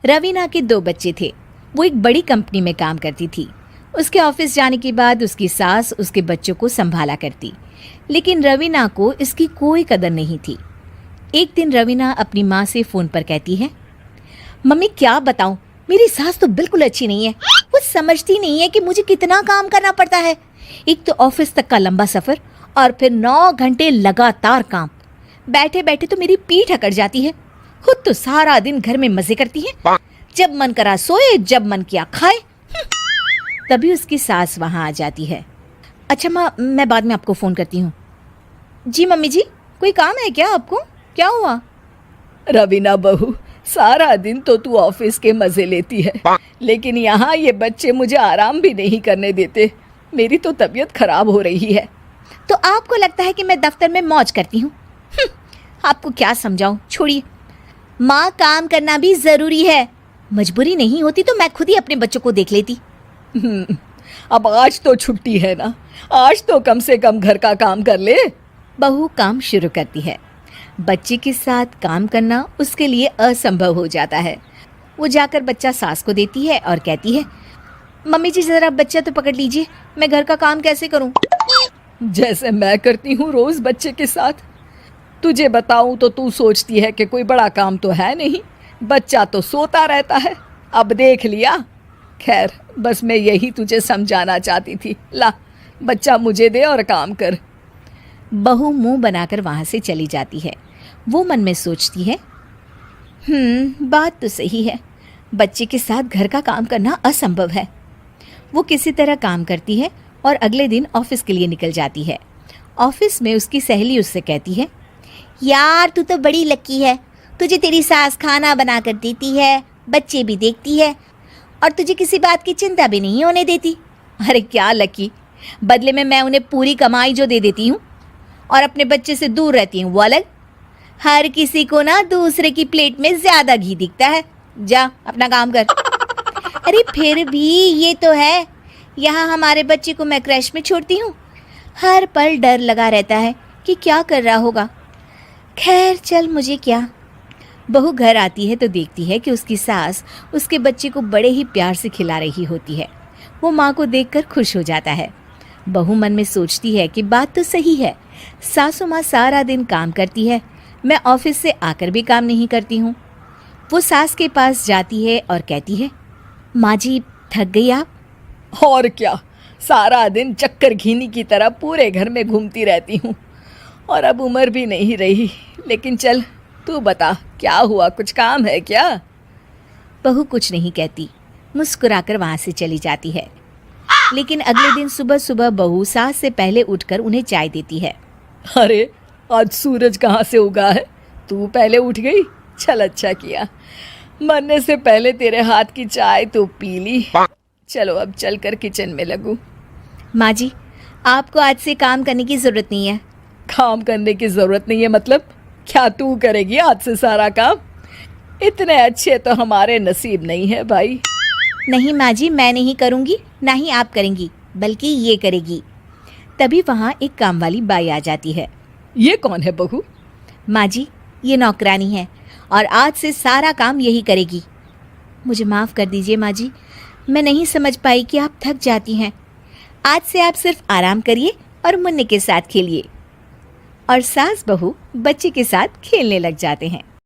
रवीना के 2 बच्चे थे। वो एक बड़ी कंपनी में काम करती थी। उसके ऑफिस जाने के बाद उसकी सास उसके बच्चों को संभाला करती, लेकिन रवीना को इसकी कोई कदर नहीं थी। एक दिन रवीना अपनी माँ से फ़ोन पर कहती है, मम्मी क्या बताऊं, मेरी सास तो बिल्कुल अच्छी नहीं है। वो समझती नहीं है कि मुझे कितना काम करना पड़ता है। एक तो ऑफिस तक का लंबा सफ़र और फिर 9 घंटे लगातार काम। बैठे बैठे तो मेरी पीठ अकड़ जाती है। खुद तो सारा दिन घर में मजे करती है, जब मन करा सोए, जब मन किया खाए। तभी उसकी सास वहां आ जाती है। अच्छा माँ, मैं बाद में आपको फ़ोन करती हूँ। जी मम्मी जी, कोई काम है क्या आपको? क्या हुआ? रवीना बहू, सारा दिन तो तू ऑफिस के मजे लेती है, लेकिन यहाँ ये बच्चे मुझे आराम भी नहीं करने देते। मेरी तो तबीयत खराब हो रही है। तो आपको लगता है कि मैं दफ्तर में मौज करती हूँ? आपको क्या समझाऊं, छोड़िए। माँ, काम करना भी ज़रूरी है। मजबूरी नहीं होती तो मैं खुद ही अपने बच्चों को देख लेती। अब आज तो छुट्टी है ना, आज तो कम से कम घर का काम कर ले। बहू काम शुरू करती है। बच्चे के साथ काम करना उसके लिए असंभव हो जाता है। वो जाकर बच्चा सास को देती है और कहती है, मम्मी जी ज़रा बच्चा तो पकड़ लीजिए, मैं घर का काम कैसे करूं? जैसे मैं करती हूँ रोज बच्चे के साथ। तुझे बताऊं तो तू सोचती है कि कोई बड़ा काम तो है नहीं, बच्चा तो सोता रहता है। अब देख लिया। खैर, बस मैं यही तुझे समझाना चाहती थी। ला, बच्चा मुझे दे और काम कर। बहू मुंह बनाकर वहां से चली जाती है। वो मन में सोचती है, बात तो सही है, बच्चे के साथ घर का काम करना असंभव है। वो किसी तरह काम करती है और अगले दिन ऑफिस के लिए निकल जाती है। ऑफिस में उसकी सहेली उससे कहती है, यार तू तो बड़ी लकी है, तुझे तेरी सास खाना बना कर देती है, बच्चे भी देखती है और तुझे किसी बात की चिंता भी नहीं होने देती। अरे क्या लकी, बदले में मैं उन्हें पूरी कमाई जो दे देती हूँ और अपने बच्चे से दूर रहती हूँ वो अलग। हर किसी को ना दूसरे की प्लेट में ज़्यादा घी दिखता है। जा अपना काम कर। अरे फिर भी ये तो है, यहाँ हमारे बच्चे को मैं क्रैश में छोड़ती हूँ, हर पल डर लगा रहता है कि क्या कर रहा होगा। खैर चल, मुझे क्या। बहू घर आती है तो देखती है कि उसकी सास उसके बच्चे को बड़े ही प्यार से खिला रही होती है। वो माँ को देखकर खुश हो जाता है। बहू मन में सोचती है कि बात तो सही है, सासू माँ सारा दिन काम करती है, मैं ऑफिस से आकर भी काम नहीं करती हूँ। वो सास के पास जाती है और कहती है, माँ जी थक गई आप? और क्या, सारा दिन चक्कर घीनी की तरह पूरे घर में घूमती रहती हूँ और अब उम्र भी नहीं रही। लेकिन चल तू बता, क्या हुआ, कुछ काम है क्या? बहू कुछ नहीं कहती, मुस्कुराकर वहाँ से चली जाती है। लेकिन अगले दिन सुबह सुबह बहू सास से पहले उठकर उन्हें चाय देती है। अरे आज सूरज कहाँ से उगा है, तू पहले उठ गई? चल अच्छा किया, मरने से पहले तेरे हाथ की चाय तो पी ली। चलो अब चलकर किचन में लगूं। माँ जी, आपको आज से काम करने की ज़रूरत नहीं है। काम करने की ज़रूरत नहीं है मतलब? क्या तू करेगी आज से सारा काम? इतने अच्छे तो हमारे नसीब नहीं है भाई। नहीं माँ जी, मैं नहीं करूँगी, ना ही आप करेंगी, बल्कि ये करेगी। तभी वहाँ एक काम वाली बाई आ जाती है। ये कौन है बहू? माँ जी, ये नौकरानी है और आज से सारा काम यही करेगी। मुझे माफ़ कर दीजिए माँ जी, मैं नहीं समझ पाई कि आप थक जाती हैं। आज से आप सिर्फ आराम करिए और मुन्ने के साथ खेलिए। और सास बहू बच्चे के साथ खेलने लग जाते हैं।